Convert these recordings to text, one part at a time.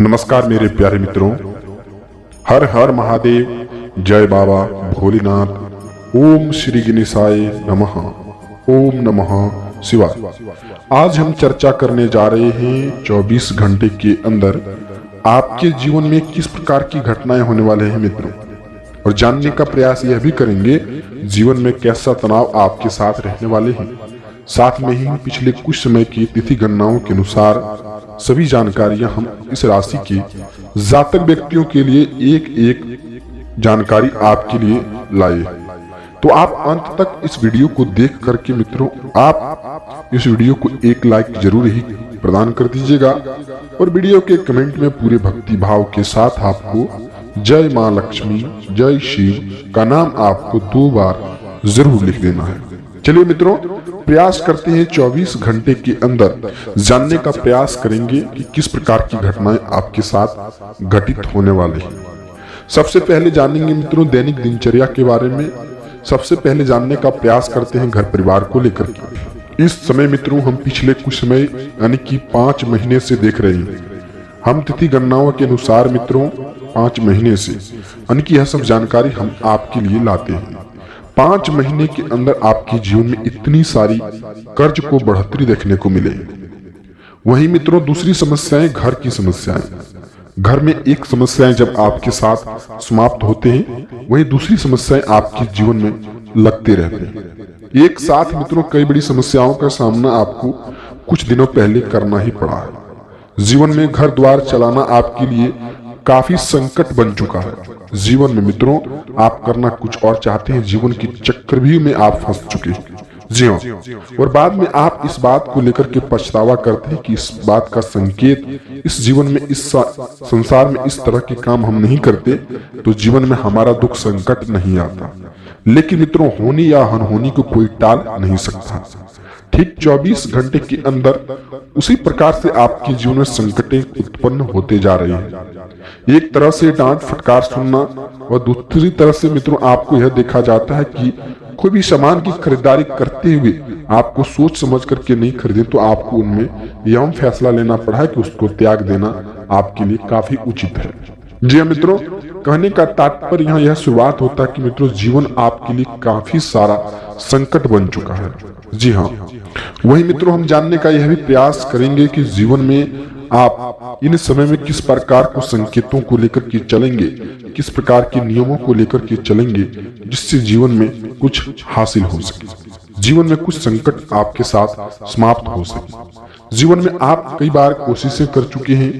नमस्कार मेरे प्यारे मित्रों, हर हर महादेव, जय बाबा भोलेनाथ, ओम श्री गणेशाय नमः, ओम नमः शिवाय। आज हम चर्चा करने जा रहे हैं 24 घंटे के अंदर आपके जीवन में किस प्रकार की घटनाएं होने वाले हैं मित्रों, और जानने का प्रयास यह भी करेंगे जीवन में कैसा तनाव आपके साथ रहने वाले हैं। साथ में ही पिछले कुछ समय की तिथि गणनाओं के अनुसार सभी जानकारियां हम इस राशि के जातक व्यक्तियों के लिए एक एक जानकारी आपके लिए लाए। तो आप अंत तक इस वीडियो को देख करके मित्रों, आप इस वीडियो को एक लाइक जरूर ही प्रदान कर दीजिएगा, और वीडियो के कमेंट में पूरे भक्ति भाव के साथ आपको जय मां लक्ष्मी, जय शिव का नाम आपको 2 बार जरूर लिख देना है। चलिए मित्रों, प्रयास करते हैं 24 घंटे के अंदर जानने का प्रयास करेंगे कि किस प्रकार की घटनाएं आपके साथ घटित होने वाली हैं। सबसे पहले जानेंगे मित्रों दैनिक दिनचर्या के बारे में। सबसे पहले जानने का प्रयास करते हैं घर परिवार को लेकर के। इस समय मित्रों हम पिछले कुछ समय यानी कि 5 महीने से देख रहे हैं। हम तिथि गणनाओं के अनुसार मित्रों 5 महीने से यानी कि यह सब जानकारी हम आपके लिए लाते हैं। 5 महीने के अंदर आपके जीवन में इतनी सारी कर्ज को बढ़ोतरी देखने को मिले। वहीं मित्रों दूसरी समस्याएं घर की समस्याएं। घर में एक समस्याएं जब आपके साथ समाप्त होते हैं, वहीं दूसरी समस्याएं आपके जीवन में लगते रहते हैं। एक साथ मित्रों कई बड़ी समस्याओं का सामना आपको कुछ दिनों पहले करना ही पड़ा है। जीवन में घर द्वार चलाना आपके लिए काफी संकट बन चुका है। जीवन में मित्रों आप करना कुछ और चाहते हैं, जीवन की चक्रव्यूह में आप फंस चुके हैं। जी हाँ, और बाद में आप इस बात को लेकर के पछतावा करते हैं कि इस बात का संकेत इस जीवन में, इस संसार में इस तरह के काम हम नहीं करते तो जीवन में हमारा दुख संकट नहीं आता। लेकिन मित्रों होनी या अनहोनी को कोई टाल नहीं सकता। ठीक 24 घंटे के अंदर उसी प्रकार से आपके जीवन में संकटें उत्पन्न होते जा रही हैं। एक तरह से डांट फटकार सुनना, और दूसरी तरह से मित्रों आपको यह देखा जाता है कि कोई भी सामान की खरीदारी करते हुए आपको सोच समझ करके नहीं खरीदे तो आपको उनमें यह फैसला लेना पड़ा है कि उसको त्याग देना आपके लिए काफी उचित है। जी हाँ मित्रों, कहने का तात्पर्य यहाँ यह शुरुआत होता है कि मित्रों जीवन आपके लिए काफी सारा संकट बन चुका है। जी हाँ, वही मित्रों हम जानने का यह भी प्रयास करेंगे कि जीवन में आप इन समय में किस प्रकार को संकेतों को लेकर के चलेंगे, किस प्रकार के नियमों को लेकर के चलेंगे जिससे जीवन में कुछ हासिल हो सके, जीवन में कुछ संकट आपके साथ समाप्त हो सके। जीवन में आप कई बार कोशिशें कर चुके हैं,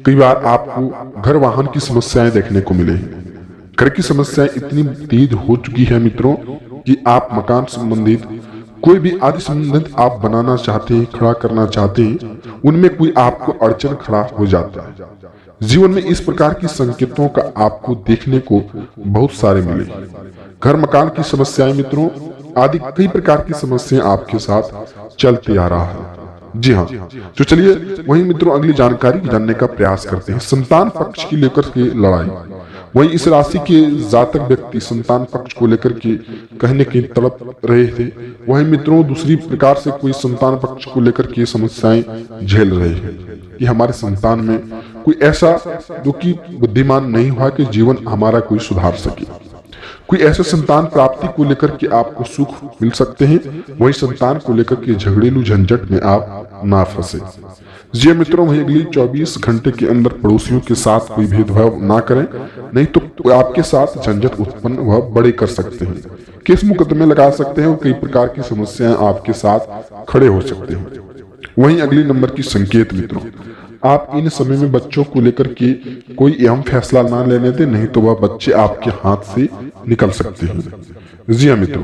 कई बार आपको घर वाहन की समस्याएं देखने को मिले हैं। घर की समस्याएं इतनी तेज हो चुकी है मित्रों कि आप मकान संबंधित कोई भी आदि संबंधित आप बनाना चाहते हैं, खड़ा करना चाहते हैं, उनमें कोई आपको अड़चन खड़ा हो जाता है। जीवन में इस प्रकार की संकेतों का आपको देखने को बहुत सारे मिले। घर मकान की समस्याएं मित्रों आदि कई प्रकार की समस्याएं आपके साथ चलते आ रहा है। जी हाँ, तो चलिए वही मित्रों अगली जानकारी जानने का प्रयास करते हैं। संतान पक्ष की लेकर के लड़ाई। वही इस राशि के जातक व्यक्ति संतान पक्ष को लेकर के कहने की तड़प रहे थे, वही मित्रों दूसरी प्रकार से कोई संतान पक्ष को लेकर के समस्याएं झेल रहे हैं कि हमारे संतान में कोई ऐसा जो कि बुद्धिमान नहीं हुआ कि जीवन हमारा कोई सुधार सके। कोई ऐसे संतान प्राप्ति को लेकर के आपको सुख मिल सकते हैं, वही संतान को लेकर के झगड़ेलू झंझट में आप ना फंसे। जी मित्रों, वही अगली 24 घंटे के अंदर पड़ोसियों के साथ कोई भेदभाव ना करें, नहीं तो आपके साथ झंझट उत्पन्न वह बड़े कर सकते हैं, केस मुकदमे लगा सकते हैं और कई प्रकार की समस्याएं आपके साथ खड़े हो सकते हैं। वहीं अगली नंबर की संकेत मित्रों, आप इन समय में बच्चों को लेकर के कोई अहम फैसला ना लेने दें, नहीं तो वह बच्चे आपके हाथ से निकल सकते हैं। जी हाँ मित्रों,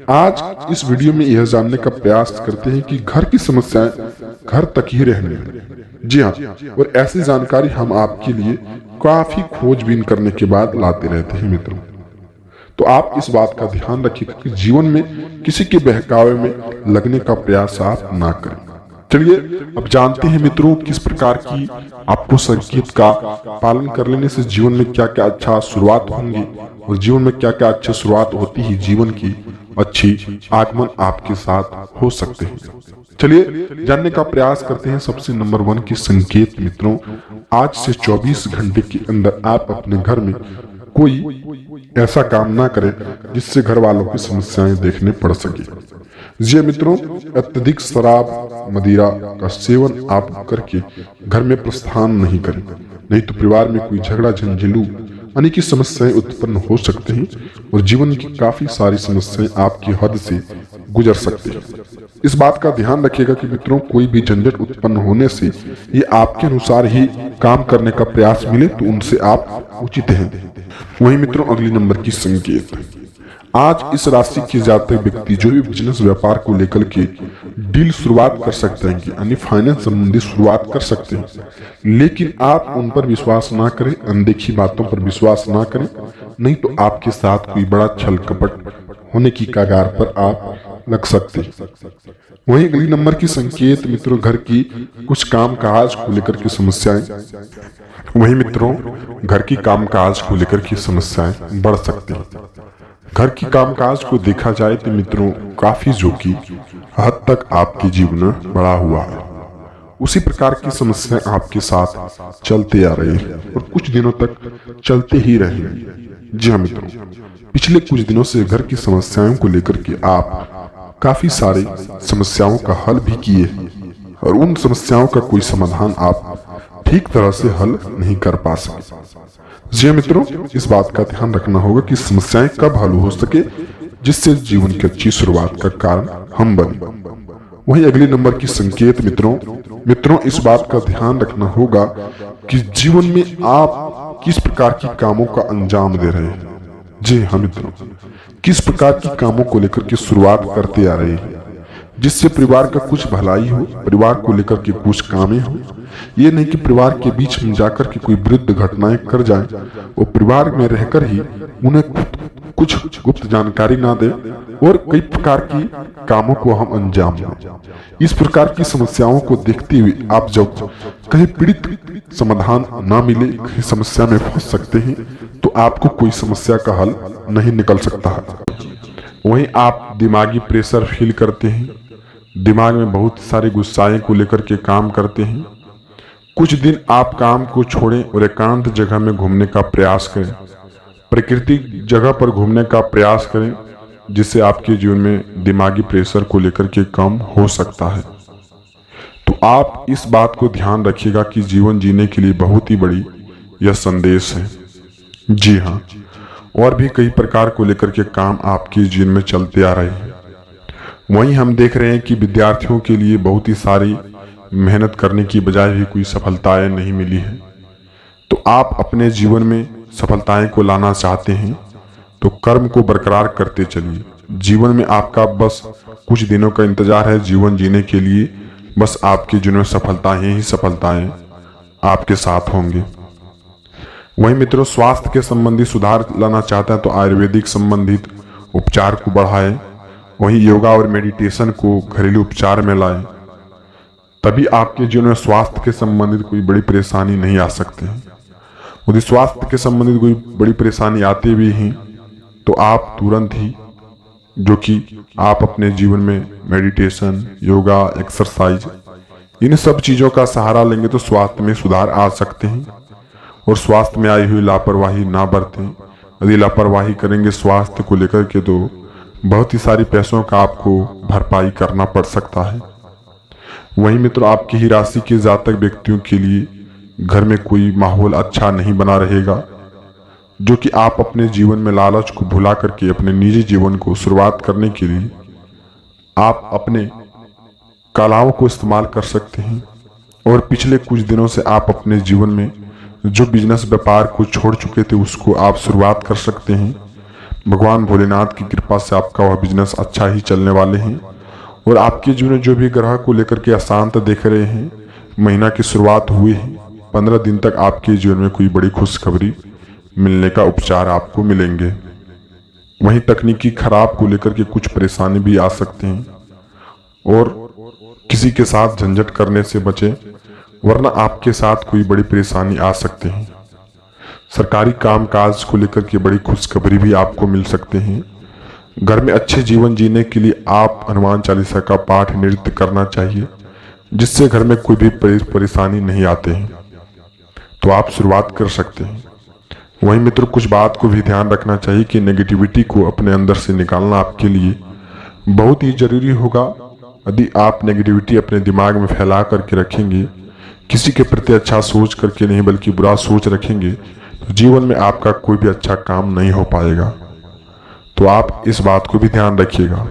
आज इस वीडियो में यह जानने का प्रयास करते हैं कि घर की समस्याएं घर तक ही रहने हैं। जी हाँ, और ऐसी जानकारी हम आपके लिए काफी खोजबीन करने के बाद लाते रहते हैं मित्रों। तो आप इस बात का ध्यान रखिएगा कि जीवन में किसी के बहकावे में लगने का प्रयास आप ना करें। चलिए अब जानते हैं मित्रों किस प्रकार की आपको संकेत का पालन कर लेने से जीवन में क्या क्या अच्छा शुरुआत होंगी, और जीवन में क्या क्या अच्छी शुरुआत होती ही जीवन की अच्छी आगमन आपके साथ हो सकते हैं। चलिए जानने का प्रयास करते हैं सबसे नंबर 1 की संकेत मित्रों, आज से 24 घंटे के अंदर आप अपने घर में कोई ऐसा काम ना करें जिससे घर वालों की समस्याएं देखने पड़ सके। जी मित्रों, अत्यधिक शराब मदिरा का सेवन आप करके घर में प्रस्थान नहीं करें, नहीं तो परिवार में कोई झगड़ा झंझेलू अनेक समस्याएं उत्पन्न हो सकते हैं और जीवन की काफी सारी समस्याएं आपकी हद से गुजर सकती हैं। इस बात का ध्यान रखिएगा कि मित्रों, कोई भी झंझट उत्पन्न होने से ये आपके अनुसार ही काम करने का प्रयास मिले तो उनसे आप उचित हैं। वहीं मित्रों, अगली नंबर की संकेत, आज इस राशि के जातक व्यक्ति जो भी बिजनेस व्यापार को लेकर के डील शुरुआत कर सकते हैं, यानी फाइनेंस संबंधी शुरुआत कर सकते हैं, लेकिन आप उन पर विश्वास ना करें, अनदेखी बातों पर विश्वास ना करें, नहीं तो आपके साथ कोई बड़ा छल कपट होने की कगार पर आप लग सकते हैं। वहीं अगली नंबर की संकेत मित्रों, घर की कुछ काम काज को लेकर की समस्याएं, वहीं मित्रों घर की काम काज को लेकर की समस्याएं बढ़ सकती हैं। घर की कामकाज को देखा जाए तो मित्रों काफी जो कि हद तक आपके जीवन में बढ़ा हुआ है, उसी प्रकार की समस्याएं आपके साथ चलते आ रही है और कुछ दिनों तक चलते ही रहेंगी। जी हाँ मित्रों, पिछले कुछ दिनों से घर की समस्याओं को लेकर के आप काफी सारी समस्याओं का हल भी किए और उन समस्याओं का कोई समाधान आप ठीक तरह से हल नहीं कर पा सके। जी मित्रों, इस बात का ध्यान रखना होगा कि समस्याएं कब हल हो सके जिससे जीवन की अच्छी शुरुआत का कारण हम बने। वहीं अगले नंबर की संकेत मित्रों इस बात का ध्यान रखना होगा कि जीवन में आप किस प्रकार की कामों का अंजाम दे रहे हैं। जी हाँ मित्रों, किस प्रकार की कामों को लेकर के शुरुआत करते आ रहे हैं जिससे परिवार का कुछ भलाई हो, परिवार को लेकर के कुछ कामें हो। ये नहीं कि परिवार के बीच में जाकर के कोई विरुद्ध घटनाएं कर जाएं, वो परिवार में रहकर ही उन्हें कुछ गुप्त जानकारी ना दे और कई प्रकार की कामों को हम अंजाम दें। इस प्रकार की समस्याओं को देखते हुए आप जब कहीं पीड़ित समाधान ना मिले, कहीं समस्या में फंस सकते हैं तो आपको कोई समस्या का हल नहीं निकल सकता है। वहीं आप दिमागी प्रेशर फील करते हैं, दिमाग में बहुत सारे गुस्साएं को लेकर के काम करते हैं। कुछ दिन आप काम को छोड़ें और एकांत जगह में घूमने का प्रयास करें, प्राकृतिक जगह पर घूमने का प्रयास करें, जिससे आपके जीवन में दिमागी प्रेशर को लेकर के कम हो सकता है। तो आप इस बात को ध्यान रखिएगा कि जीवन जीने के लिए बहुत ही बड़ी यह संदेश है। जी हाँ, और भी कई प्रकार को लेकर के काम आपके जीवन में चलते आ रहे हैं। वहीं हम देख रहे हैं कि विद्यार्थियों के लिए बहुत ही सारी मेहनत करने की बजाय भी कोई सफलताएं नहीं मिली है। तो आप अपने जीवन में सफलताएं को लाना चाहते हैं तो कर्म को बरकरार करते चलिए। जीवन में आपका बस कुछ दिनों का इंतजार है जीवन जीने के लिए, बस आपके जीवन में सफलताएं ही सफलताएं आपके साथ होंगे। वहीं मित्रों, स्वास्थ्य के संबंधी सुधार लाना चाहते हैं तो आयुर्वेदिक संबंधित उपचार को बढ़ाएं। वहीं योगा और मेडिटेशन को घरेलू उपचार में लाएं, तभी आपके जीवन में स्वास्थ्य के संबंधित कोई बड़ी परेशानी नहीं आ सकती है। यदि स्वास्थ्य के संबंधित कोई बड़ी परेशानी आती भी है तो आप तुरंत ही जो कि आप अपने जीवन में मेडिटेशन, योगा, एक्सरसाइज, इन सब चीजों का सहारा लेंगे तो स्वास्थ्य में सुधार आ सकते हैं। और स्वास्थ्य में आई हुई लापरवाही ना बरतें। यदि लापरवाही करेंगे स्वास्थ्य को लेकर के तो बहुत ही सारी पैसों का आपको भरपाई करना पड़ सकता है। वहीं मित्रों, आपकी ही राशि के जातक व्यक्तियों के लिए घर में कोई माहौल अच्छा नहीं बना रहेगा, जो कि आप अपने जीवन में लालच को भुला करके अपने निजी जीवन को शुरुआत करने के लिए आप अपने कलाओं को इस्तेमाल कर सकते हैं। और पिछले कुछ दिनों से आप अपने जीवन में जो बिजनेस व्यापार को छोड़ चुके थे उसको आप शुरुआत कर सकते हैं। भगवान भोलेनाथ की कृपा से आपका वह बिजनेस अच्छा ही चलने वाले हैं। और आपके जीवन में जो भी ग्रह को लेकर के अशांत देख रहे हैं, महीना की शुरुआत हुई है, 15 दिन तक आपके जीवन में कोई बड़ी खुशखबरी मिलने का उपचार आपको मिलेंगे। वहीं तकनीकी खराब को लेकर के कुछ परेशानी भी आ सकते हैं और किसी के साथ झंझट करने से बचें, वरना आपके साथ कोई बड़ी परेशानी आ सकती है। सरकारी कामकाज को लेकर के बड़ी खुशखबरी भी आपको मिल सकते हैं। घर में अच्छे जीवन जीने के लिए आप हनुमान चालीसा का पाठ नृत्य करना चाहिए, जिससे घर में कोई भी परेशानी नहीं आते हैं। तो आप शुरुआत कर सकते हैं। वहीं मित्रों कुछ बात को भी ध्यान रखना चाहिए कि नेगेटिविटी को अपने अंदर से निकालना आपके लिए बहुत ही जरूरी होगा। यदि आप नेगेटिविटी अपने दिमाग में फैला करके रखेंगे, किसी के प्रति अच्छा सोच करके नहीं बल्कि बुरा सोच रखेंगे, तो जीवन में आपका कोई भी अच्छा काम नहीं हो पाएगा। तो आप इस बात को भी ध्यान रखिएगा।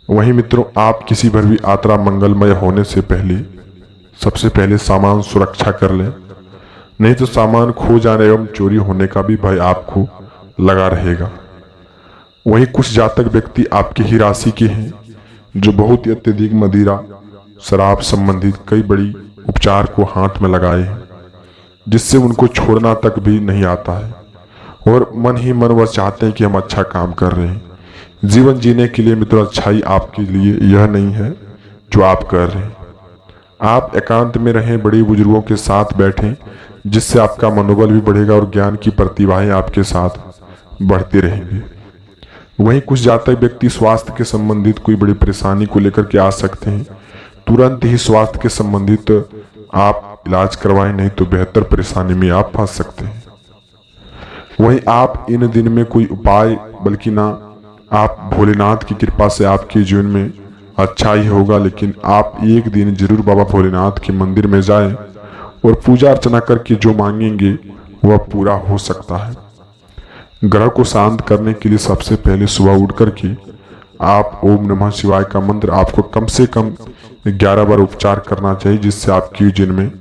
वहीं मित्रों आप किसी पर भी यात्रा मंगलमय होने से पहले सबसे पहले सामान सुरक्षा कर लें, नहीं तो सामान खो जाने एवं चोरी होने का भी भय आपको लगा रहेगा। वहीं कुछ जातक व्यक्ति आपकी ही राशि के हैं जो बहुत ही अत्यधिक मदिरा शराब संबंधित कई बड़ी उपचार को हाथ में लगाए हैं, जिससे उनको छोड़ना तक भी नहीं आता है और मन ही मन वह चाहते हैं कि हम अच्छा काम कर रहे हैं। जीवन जीने के लिए मित्रों अच्छाई आपके लिए यह नहीं है जो आप कर रहे हैं। आप एकांत में रहें, बड़े बुजुर्गों के साथ बैठें, जिससे आपका मनोबल भी बढ़ेगा और ज्ञान की प्रतिभाएं आपके साथ बढ़ती रहेंगी। वहीं कुछ जातक व्यक्ति स्वास्थ्य के संबंधित कोई बड़ी परेशानी को लेकर के आ सकते हैं। तुरंत ही स्वास्थ्य के संबंधित आप इलाज करवाएं, नहीं तो बेहतर परेशानी में आप फंस सकते हैं। वहीं आप इन दिन में कोई उपाय बल्कि ना आप भोलेनाथ की कृपा से आपके जीवन में अच्छा ही होगा, लेकिन आप एक दिन जरूर बाबा भोलेनाथ के मंदिर में जाएं और पूजा अर्चना करके जो मांगेंगे वह पूरा हो सकता है। ग्रह को शांत करने के लिए सबसे पहले सुबह उठ करके आप ओम नमः शिवाय का मंत्र आपको कम से कम 11 बार उपचार करना चाहिए, जिससे आपकी जीवन में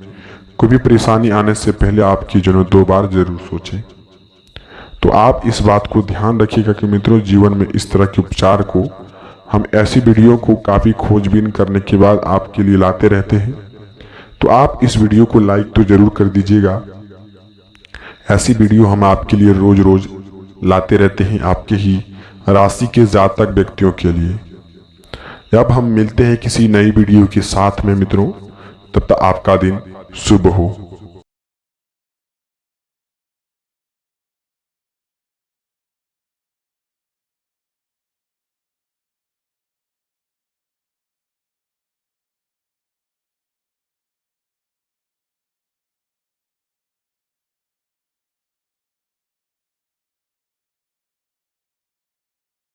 कोई भी परेशानी आने से पहले आपकी जीवन में 2 बार जरूर सोचें। तो आप इस बात को ध्यान रखिएगा कि मित्रों जीवन में इस तरह के उपचार को हम ऐसी वीडियो को काफ़ी खोजबीन करने के बाद आपके लिए लाते रहते हैं। तो आप इस वीडियो को लाइक तो जरूर कर दीजिएगा। ऐसी वीडियो हम आपके लिए रोज रोज लाते रहते हैं आपके ही राशि के जातक व्यक्तियों के लिए। अब हम मिलते हैं किसी नई वीडियो के साथ में मित्रों, तब तक आपका दिन शुभ हो।